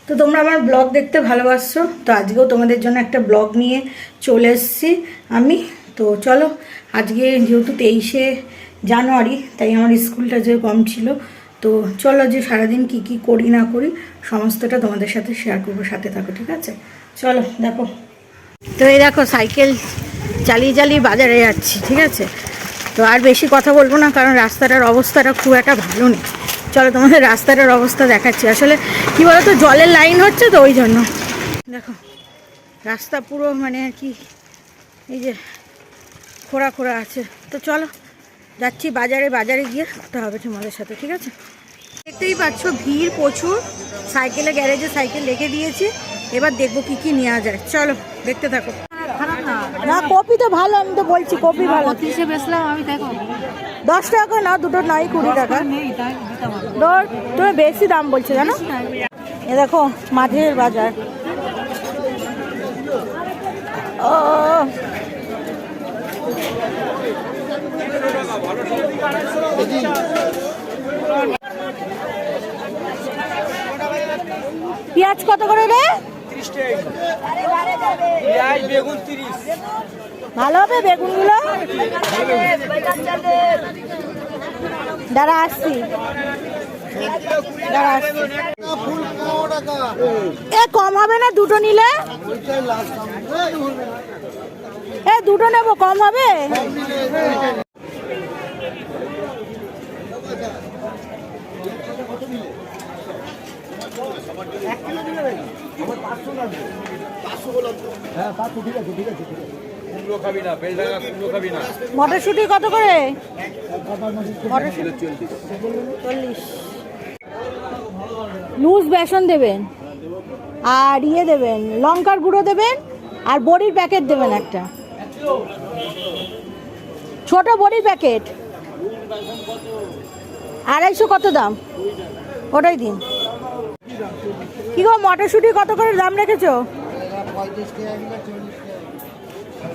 তো তোমরা আমার ব্লগ দেখতে ভালোবাসছো, তো আজকেও তোমাদের জন্য একটা ব্লগ নিয়ে চলে এসেছি আমি। তো চলো, আজকে যেহেতু 23শে জানুয়ারি, তাই আমার স্কুলটা যে কম ছিল, তো চলো যে সারাদিন কি কি করি না করি সমস্তটা তোমাদের সাথে শেয়ার করবো, সাথে থাকো, ঠিক আছে? চলো দেখো। তো এই দেখো সাইকেল চালিয়ে চালিয়ে বাজারে যাচ্ছি, ঠিক আছে? তো আর বেশি কথা বলবো না, কারণ রাস্তাটার অবস্থাটা খুব একটা ভালো নেই। চলো তোমাদের রাস্তাটার অবস্থা দেখাচ্ছি। আসলে কী বলো তো, জলের লাইন হচ্ছে তো ওই জন্য। দেখো রাস্তা পুরো মানে আর কি, এই যে খোঁড়া খোঁড়া আছে। তো চলো যাচ্ছি বাজারে, বাজারে গিয়ে কথা হবে তোমাদের সাথে, ঠিক আছে? দেখতেই পাচ্ছ ভিড় প্রচুর। সাইকেলে গ্যারেজে সাইকেল রেখে দিয়েছি, এবার দেখবো কি কি নেওয়া যায়। চলো দেখতে থাকো। না কপি তো ভালো, আমি তো বলছি কপি ভালো। 30-এ বেচলাম আমি, দেখো 10 টাকা না, দুটো নাই 20 টাকা। ধর তুমি বেশি দাম বলছো জানো। এ দেখো মাঠের বাজার। ও পেঁয়াজ কত করে রে? ভালো হবে বেগুনগুলো? দাঁড়া আসছি, দাঁড়া আসছি। এ কম হবে না দুটো নিলে? এ দুটো নেবো, কম হবে? মটরশুঁটি কত করে? মটরশুঁটি 40। লুজ বেসন দেবেন, আর ইয়ে দেবেন লঙ্কার গুঁড়ো দেবেন, আর বড়ির প্যাকেট দেবেন একটা, ছোট বড়ির প্যাকেট। 250 কত দাম? ওটাই দিন। কি গো মটরশুঁটি কত করে দাম রেখেছো?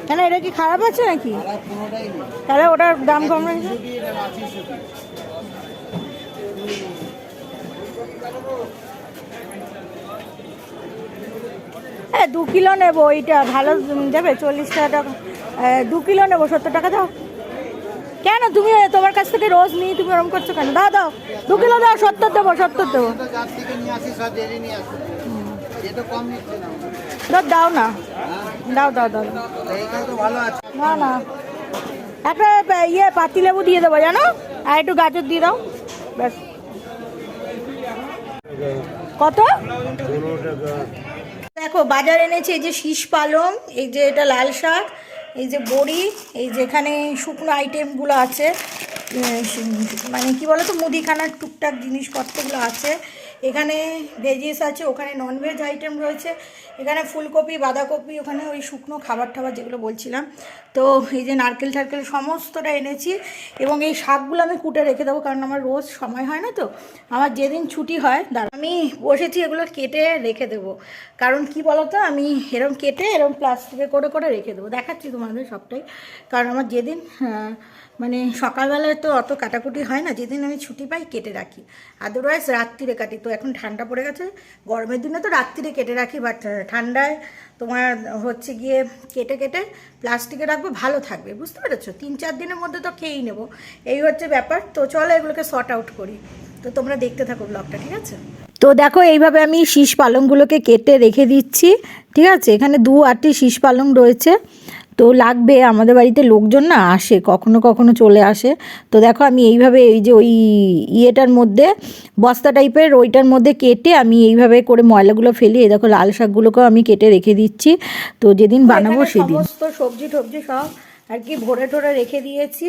কেন, এটা কি খারাপ আছে নাকি? তাহলে ওটার দাম কম রেখেছো। হ্যাঁ 2 কিলো নেবো, এইটা ভালো যাবে 40 টাকা। 2 কিলো নেবো, 70 টাকা দাও। কেন তুমি তোমার কাছ থেকে রোজ নিই, তুমি ওরকম করছো কেন? দাও দাও 2 কিলো দাও, 70 দেবো, 70 দেবো। দাও না, দাও দাও দাও। না না, একটা ইয়ে পাতিলেবু দিয়ে দেবো জানো, আর একটু গাজর দিয়ে দাও, ব্যাস। কত? দেখো বাজার এনেছে, এই যে শীষ পালং, এই যে এটা লাল শাক, এই যে বড়ি, এই যে এখানে শুকনো আইটেমগুলো আছে, মানে কি বলো তো মুদিখানার টুকটাক জিনিসপত্রগুলো আছে। এখানে ভেজিস আছে, ওখানে ননভেজ আইটেম রয়েছে, এখানে ফুলকপি, বাঁধাকপি, ওখানে ওই শুকনো খাবার টাবার যেগুলো বলছিলাম। তো এই যে নারকেল টারকেল সমস্তটা এনেছি, এবং এই শাকগুলো আমি কুটে রেখে দেবো, কারণ আমার রোজ সময় হয় না। তো আমার যেদিন ছুটি হয় আমি বসেছি এগুলো কেটে রেখে দেবো, কারণ কি বলতো আমি এরকম কেটে এরকম প্লাস্টিকে করে করে রেখে দেবো, দেখাচ্ছি তোমাদের সবটাই। কারণ আমার যেদিন মানে সকালবেলায় তো অত কাটাকুটি হয় না, যেদিন আমি ছুটি পাই কেটে রাখি, আদারওয়াইজ রাত্রিরে কাটি। তো এখন ঠান্ডা পড়ে গেছে, গরমের দিনে তো রাত্রিরে কেটে রাখি, বাট ঠান্ডায় তোমার হচ্ছে গিয়ে কেটে কেটে প্লাস্টিকে রাখবো, ভালো থাকবে, বুঝতে পেরেছো? 3-4 দিনের মধ্যে তো খেয়েই নেবো, এই হচ্ছে ব্যাপার। তো চলো এগুলোকে সর্ট আউট করি, তো তোমরা দেখতে থাকো ব্লগটা, ঠিক আছে? তো দেখো এইভাবে আমি শীষ পালংগুলোকে কেটে রেখে দিচ্ছি, ঠিক আছে? এখানে 2-8টি শীষ পালং রয়েছে, তো লাগবে। আমাদের বাড়িতে লোকজন না আসে, কখনো কখনো চলে আসে। তো দেখো আমি এইভাবে এই যে ওই ইয়েটার মধ্যে বস্তা টাইপের ওইটার মধ্যে কেটে আমি এইভাবে করে ময়লাগুলো ফেলি। এই দেখো লাল শাকগুলোকেও আমি কেটে রেখে দিচ্ছি, তো যেদিন বানাবো সেদিন সমস্ত সবজি টবজি সব আর কি ভরে ঠরে রেখে দিয়েছি।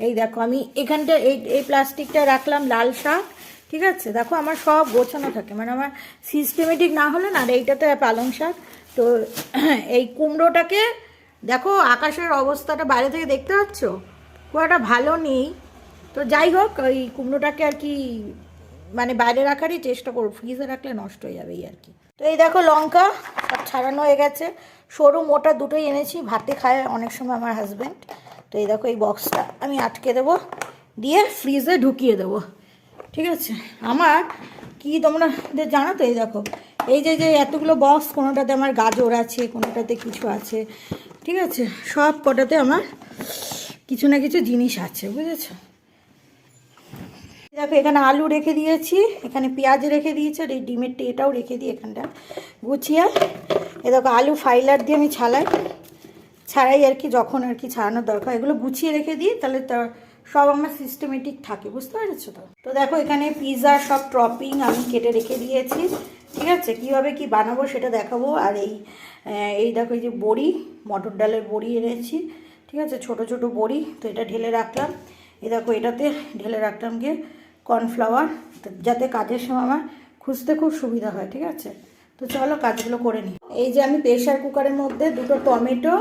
এই দেখো আমি এখানটা এই প্লাস্টিকটা রাখলাম লাল শাক, ঠিক আছে? দেখো আমার সব গোছানো থাকে, মানে আমার সিস্টেমেটিক না হলে না। এইটাতে পালং শাক। তো এই কুমড়োটাকে দেখো, আকাশের অবস্থাটা বাইরে থেকে দেখতে পাচ্ছ, খুব একটা ভালো নেই। তো যাই হোক, ওই কুমড়োটাকে আর কি মানে বাইরে রাখারই চেষ্টা করবো, ফ্রিজে রাখলে নষ্ট হয়ে যাবে এই আর কি। তো এই দেখো লঙ্কা সব ছাড়ানো হয়ে গেছে, সরু মোটা দুটোই এনেছি, ভাতে খায় অনেক সময় আমার হাজব্যান্ড। তো এই দেখো এই বক্সটা আমি আটকে দেবো, দিয়ে ফ্রিজে ঢুকিয়ে দেবো, ঠিক আছে? আমার কি তোমরা জানো তো, এই দেখো এই যে যে এতগুলো বক্স, কোনোটাতে আমার গাজর আছে, কোনোটাতে কিছু আছে, ঠিক আছে, সব কটাতে আমার কিছু না কিছু জিনিস আছে, বুঝেছো। দেখো এখানে আলু রেখে দিয়েছি, এখানে পেঁয়াজ রেখে দিয়েছি, আর এই ডিমের এটাও রেখে দিই এখানটা গুছিয়ে। এ দেখো আলু ফাইলার দিয়ে আমি ছাড়াই আর কি, যখন আর কি ছাড়ানোর দরকার এগুলো গুছিয়ে রেখে দিই, তাহলে সব আমার সিস্টেমেটিক থাকে, বুঝতে পেরেছো তো। তো দেখো এখানে পিৎজা সব টপিং আমি কেটে রেখে দিয়েছি, ঠিক আছে। কীভাবে কি বানাবো সেটা দেখাবো। আর এই দেখো এই যে বড়ি, মটর ডালের বড়ি এনেছি, ঠিক আছে, ছোট ছোট বড়ি। তো এটা ঢেলে রাখলাম, এই দেখো এটাতে ঢেলে রাখলাম গিয়ে কর্নফ্লাওয়ার, যাতে কাজের সময় আমার খুঁজতে খুব সুবিধা হয়, ঠিক আছে। তো চলো কাজগুলো করে নিই। এই যে আমি প্রেশার কুকারের মধ্যে 2টো টমেটো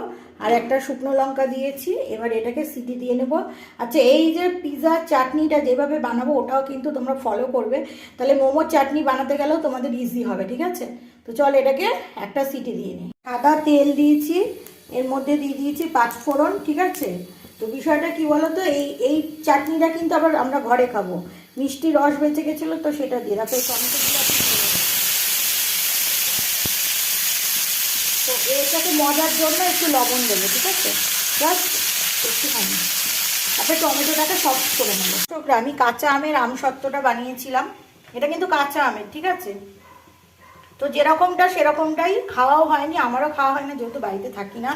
আর একটা শুকনো লঙ্কা দিয়েছি, এবার এটাকে সিটি দিয়ে নেব। আচ্ছা, এই যে পিৎজা চাটনিটা যেভাবে বানাবো ওটাও কিন্তু তোমরা ফলো করবে, তাহলে মোমোর চাটনি বানাতে গেলেও তোমাদের ইজি হবে, ঠিক আছে। তো চল এটাকে একটা সিটি দিয়ে নিই। সাদা তেল দিয়েছি, এর মধ্যে দিয়ে দিয়েছি 5 ফোড়ন, ঠিক আছে। তো বিষয়টা কি বলো তো, এই চাটনিটা কিন্তু আবার আমরা ঘরে খাবো, মিষ্টি রস বেঁচে গেছিলো তো সেটা দিয়ে রাখো। এই টমেটোগুলো তো এটাকে মজার জন্য একটু লবণ দেবো, ঠিক আছে, জাস্ট একটুখানি। তারপরে টমেটোটাকে সফট করে নেবো। আমি কাঁচা আমের আমসত্ত্বটা বানিয়েছিলাম, এটা কিন্তু কাঁচা আমের, ঠিক আছে। তো যেরকমটা সেরকমটাই, খাওয়াও হয়নি, আমারও খাওয়া হয় না যেহেতু বাড়িতে থাকি না।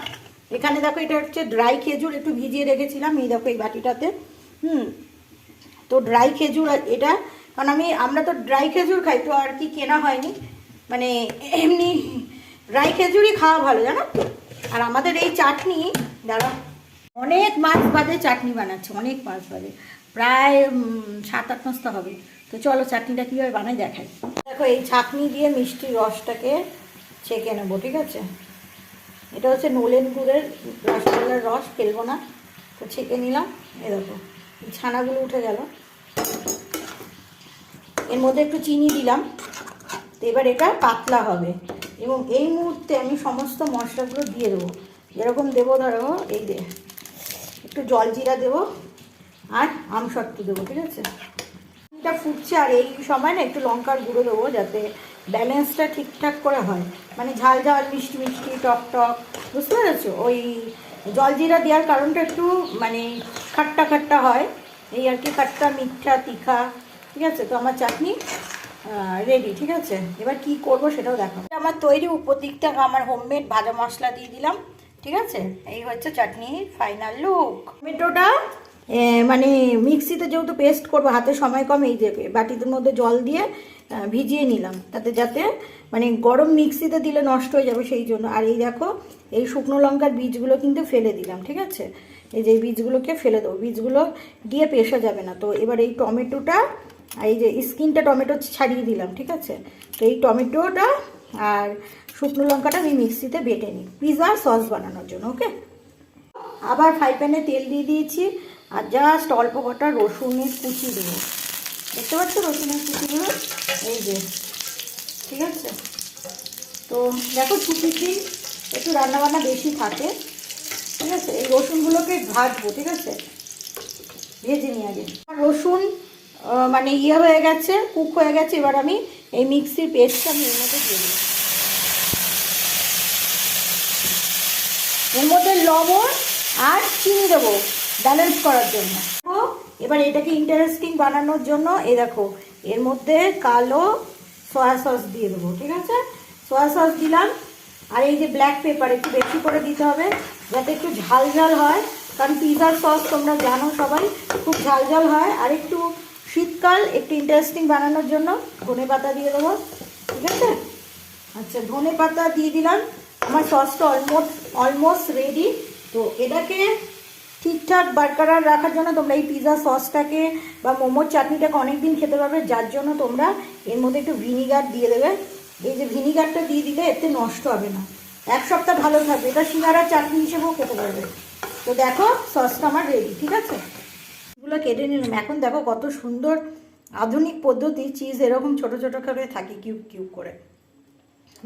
এখানে দেখো এটা হচ্ছে ড্রাই খেজুর, একটু ভিজিয়ে রেখেছিলাম, এই দেখো এই বাটিটাতে। তো ড্রাই খেজুর এটা, কারণ আমরা তো ড্রাই খেজুর খাই, তো আর কি কেনা হয়নি, মানে এমনি ড্রাই খেজুরই খাওয়া ভালো, জানো তো। আর আমাদের এই চাটনি দাঁড়া অনেক মাস বাদে চাটনি বানাচ্ছে, অনেক মাস বাদে, প্রায় 7-8 মাস তো হবে। তো চলো চাটনিটা কীভাবে বানায় দেখাই। দেখো এই ছাঁকনি দিয়ে মিষ্টি রসটাকে ছেঁকে নেবো, ঠিক আছে। এটা হচ্ছে নলেন গুড়ের রসগোল্লার রস, ফেলবো না, তো ছেঁকে নিলাম। এ দেখো ছানাগুলো উঠে গেল, এর মধ্যে একটু চিনি দিলাম। তো এবার এটা পাতলা হবে, এবং এই মুহূর্তে আমি সমস্ত মশলাগুলো দিয়ে দেবো, যেরকম দেবো ধরো এই যে একটু জলজিরা দেবো আর আমসত্ত্ব দেবো, ঠিক আছে। এটা ফুটছে, আর এই সময় না একটু লঙ্কার গুঁড়ো দেবো, যাতে ব্যালেন্সটা ঠিকঠাক করে হয়, মানে ঝাল ঝাল মিষ্টি মিষ্টি টক টক, বুঝতে পেরেছো। ওই জলজিরা দেওয়ার কারণটা একটু মানে খাট্টা খাট্টা হয়, এই আর কি, খাট্টা মিঠা তীখা, ঠিক আছে। তো আমার চাটনি রেডি, ঠিক আছে। এবার কি করব সেটাও দেখো। আমার তৈরি, উপর দিকটা আমার হোমমেড ভাজা মশলা দিয়ে দিলাম, ঠিক আছে। এই হচ্ছে চাটনির ফাইনাল লুক। টমেটোটা মানে মিক্সিতে যেহেতু পেস্ট করবো, হাতে সময় কম, এই যে বাটির মধ্যে জল দিয়ে ভিজিয়ে নিলাম, যাতে মানে গরম মিক্সিতে দিলে নষ্ট হয়ে যাবে সেই জন্য। আর এই দেখো এই শুকনো লঙ্কার বীজগুলো কিন্তু ফেলে দিলাম, ঠিক আছে। এই যে বীজগুলোকে ফেলে দেবো, বীজগুলো দিয়ে পেশা যাবে না। তো এবার এই টমেটোটা, এই যে স্কিনটা টমেটো ছাড়িয়ে দিলাম, ঠিক আছে। তো এই টমেটোটা আর শুকনো লঙ্কাটা আমি মিক্সিতে বেটে নিই পিৎজা সস বানানোর জন্য, ওকে। আবার ফ্রাই প্যানে তেল দিয়ে দিয়েছি, আর জাস্ট অল্প কটা রসুনের কুচি দেবো, দেখতে পাচ্ছ রসুনের কুচিগুলো, এই যে, ঠিক আছে। তো দেখো ছুটির দিন একটু রান্নাবান্না বেশি থাকে, ঠিক আছে। এই রসুনগুলোকে ভাজবো, ঠিক আছে, ভেজে নিই আগে। রসুন মানে হয়ে গেছে, কুক হয়ে গেছে। এবার আমি এই মিক্সির পেস্টটা আমি এর মধ্যে দিয়ে দিই, এর মধ্যে লবণ আর চিনি দেবো ব্যালেন্স করার জন্য। এবার এটাকে ইন্টারেস্টিং বানানোর জন্য এই দেখো এর মধ্যে কালো সয়া সস দিয়ে দেবো, ঠিক আছে। সয়া সস দিলাম, আর এই যে ব্ল্যাক পেপার একটু বেশি করে দিতে হবে, যাতে একটু ঝাল ঝাল হয়, কারণ পিৎজার সস তোমরা জানো সবাই খুব ঝাল ঝাল হয়। আর একটু শীতকাল, একটু ইন্টারেস্টিং বানানোর জন্য ধনে পাতা দিয়ে দেবো, ঠিক আছে। আচ্ছা, ধনে পাতা দিয়ে দিলাম। আমার সসটা অলমোস্ট রেডি। তো এটাকে ঠিকঠাক বারকরার রাখার জন্য তোমরা এই পিৎজা সসটাকে বা মোমোর চাটনিটাকে অনেক দিন খেতে পারবে, যার জন্য তোমরা এর মধ্যে একটু ভিনিগার দিয়ে দেবে। এই যে ভিনিগারটা দিয়ে দিলে এতে নষ্ট হবে না, 1 সপ্তাহ ভালো থাকবে। এটা সিঙ্গারার চাটনি হিসেবেও খেতে পারবে। তো দেখো সসটা আমার রেডি, ঠিক আছে। এগুলো কেটে নিলাম। এখন দেখো কত সুন্দর আধুনিক পদ্ধতি, চিজ এরকম ছোটো ছোটো করে থাকে কিউব কিউব করে,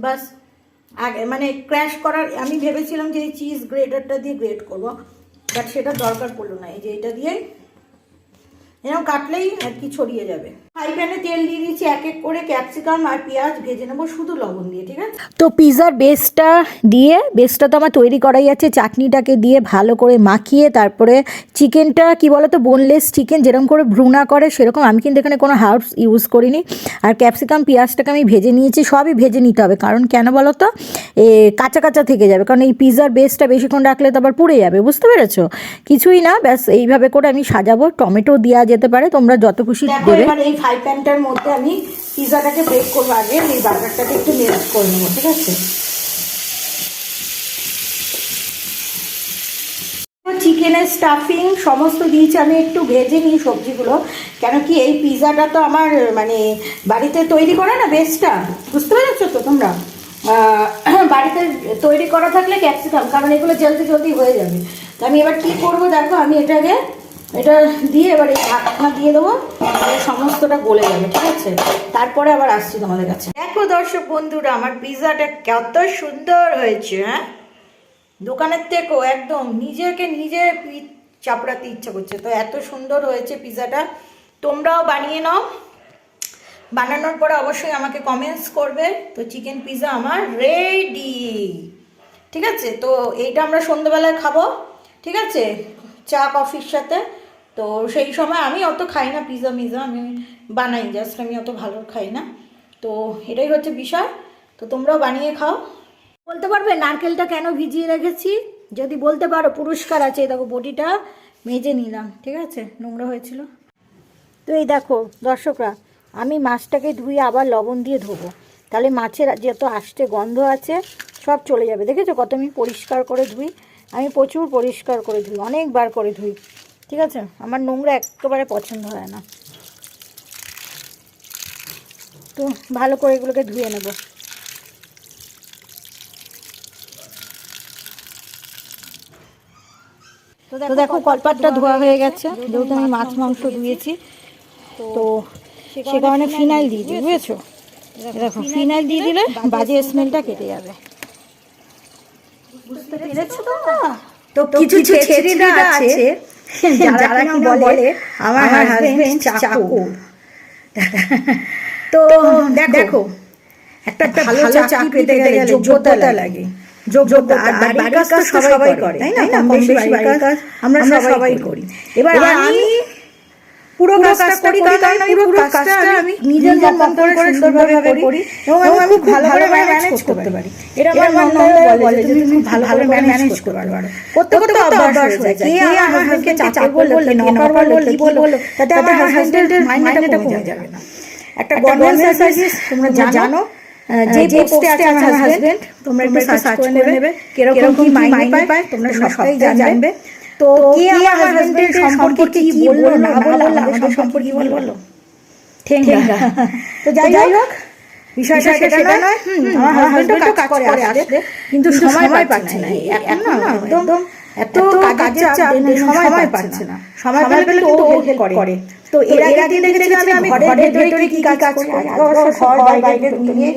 বাস। আগে মানে ক্র্যাশ করার আমি ভেবেছিলাম যে এই চিজ গ্রেটারটা দিয়ে গ্রেট করবো, বাট সেটা দরকার পড়লো না। এই যে এটা দিয়েই এরকম কাটলেই আর কি ছড়িয়ে যাবে। ফ্রাই প্যানে তেল দিয়ে দিচ্ছি, এক এক করে ক্যাপসিকাম আর পেঁয়াজ ভেজে নেবো শুধু লবণ দিয়ে, ঠিক আছে? তো পিৎজার বেসটা তো আমার তৈরি করাই আছে, চাটনিটাকে দিয়ে ভালো করে মাখিয়ে তারপরে চিকেনটা কি বলো তো, বোনলেস চিকেন যেরকম করে ভ্রুনা করে সেরকম, আমি কিন্তু এখানে কোনো হার্বস ইউজ করিনি। আর ক্যাপসিকাম পেঁয়াজটাকে আমি ভেজে নিয়েছি, সবই ভেজে নিতে হবে, কারণ কেন বলো তো, কাঁচা কাঁচা থেকে যাবে, কারণ এই পিৎজার বেসটা বেশিক্ষণ রাখলে তো আবার পুড়ে যাবে, বুঝতে পেরেছো? কিছুই না, ব্যাস এইভাবে করে আমি সাজাবো। টমেটো দেওয়া যেতে পারে, তোমরা যত খুশি দেবে। এবার এই ফ্রাই প্যানটার মধ্যে আমি পিৎজাটাকে বেক করবো, আগে এই বার্গারটাকে একটু মেল্ট করে নেবো, ঠিক আছে? চিকেনের স্টাফিং সমস্ত দিয়েছি, আমি একটু ভেজে নিই সবজিগুলো, কেন কি এই পিৎজাটা তো আমার মানে বাড়িতে তৈরি করে না বেসটা, বুঝতে পেরেছো তো তোমরা? বাড়িতে তৈরি করা থাকলে ক্যাপসিকাম, কারণ এগুলো জলদি জলদি হয়ে যাবে। তো আমি এবার কী করবো দেখো, আমি এটা দিয়ে এবার এই ঢাকনা দিয়ে দেবো, সমস্তটা গলে যাবে, ঠিক আছে? তারপরে আবার আসছি তোমাদের কাছে। দেখো দর্শক বন্ধুরা, আমার পিৎজাটা কত সুন্দর হয়েছে, হ্যাঁ? দোকানের থেকেও একদম নিজেকে নিজে চাপড়াতে ইচ্ছা করছে, তো এত সুন্দর হয়েছে পিৎজাটা। তোমরাও বানিয়ে নাও, বানানোর পরে অবশ্যই আমাকে কমেন্টস করবে। তো চিকেন পিৎজা আমার রেডি, ঠিক আছে? তো এইটা আমরা সন্ধ্যেবেলায় খাবো, ঠিক আছে, চা কফির সাথে। তো সেই সময় আমি অত খাই না পিৎজা আমি বানাই, জাস্ট আমি অত ভালো খাই না। তো এটাই হচ্ছে বিষয়। তো তোমরাও বানিয়ে খাও। বলতে পারবে নারকেলটা কেন ভিজিয়ে রেখেছি? যদি বলতে পারো পুরস্কার আছে। দেখো বটিটা মেজে নিলাম, ঠিক আছে, নোংরা হয়েছিল। তো এই দেখো দর্শকরা, আমি মাছটাকে ধুয়ে আবার লবণ দিয়ে ধোবো, তাহলে মাছের যত আষ্টে গন্ধ আছে সব চলে যাবে। দেখেছো কত আমি পরিষ্কার করে ধুই? আমি প্রচুর পরিষ্কার করে ধুই, অনেকবার করে ধুই, ঠিক আছে? আমার নোংরা একেবারে পছন্দ হয় না। তো ভালো করে এগুলোকে ধুয়ে নেব। তো দেখো কলপাতটা ধোয়া হয়ে গেছে, যেহেতু আমি মাছ মাংস ধুয়েছি, তো সে কারণে ফিনাইল দিয়ে দিই, বুঝেছো? দেখো ফিনাইল দিয়ে দিলে বাজে স্মেলটা কেটে যাবে, বুঝতে পেরেছো তোমরা? তো কিছু ছেলেরা আছে যারা কিনা বলে আমার হাজবেন্ড চাকর। তো দেখো একটা ভালো চাকরি পেতে গেলে যোগ্যতা লাগে, যোগ্যতা। আর বাড়ির কাজ তো সবাই করে, তাই না? কম বেশি বাড়ির কাজ আমরা সবাই করি। এবার আমি পুরো কাজটা করি, কারণ পুরো কাজটা আমি নিজের মন করে সুন্দরভাবে করি এবং আমি খুব ভালোভাবে ম্যানেজ করতে পারি। এটা আমার ননদ বলে যে তুমি ভালো করে ম্যানেজ করতে পারো। করতে করতে অভ্যাস হয়ে যায়। কে আমার হাজবেন্ডকে চাকর বললো, কে নকর বললো, কি বললো, তাতে আমার হাজবেন্ডের মাইনেটা কমে যাবে না। একটা গভর্নমেন্ট সার্ভিস তোমরা জানো, যে পোস্টে আছে আমার হাজবেন্ড, তোমরা একটু সার্চ করে নেবে কিরকম কি মাইনে পায়, তোমরা সবটাই জানবে। তো কে আমার হাজবেন্ডের সম্পর্কে কি বললো না বললো, আমাদের সম্পর্কে কি বললো, ঠেঙ্গা। তো যাই হোক, বিষয়টা সেটা নয়। আমার হাজবেন্ডও কাজ করে আসলে, কিন্তু সময় পাচ্ছে না এখন, না একদম এত কাজের চাপ, সময় পাচ্ছে না। সময় পেলে কিন্তু ও হেল্প করে। তো এর আগে দেখেছিলাম আমি ঘরের ভেতরে কি কাজ করি, ঘর বাইরে নিয়ে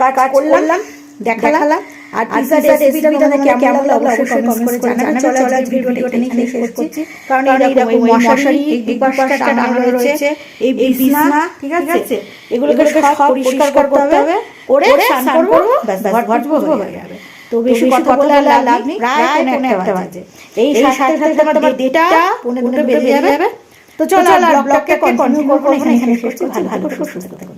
কাজ করলাম, দেখালাম। আর পিৎজা রেসিপিটা তোমাদের কেমন লাগলো অবশ্যই কমেন্টস করে জানাবে। চলো আজকে ভিডিওটা এখানে শেষ করছি, কারণ এইরকম মশারি এই পাশটা টানানো রয়েছে, এই বিছানা, ঠিক আছে, এগুলোকে সব পরিষ্কার করতে হবে, করে স্নান করবো, ব্যাস ঘর হয়ে যাবে। তো বেশি কথা বলে লাভ নেই, প্রায় পৌনে একটা বাজে। এই সাথে সাথে তোমার 1:30 বেজে যাবে। তো চলো ব্লগটাকে কন্টিনিউ করবো, এখানে শেষ করছি। ভালো সুস্থ থাকো।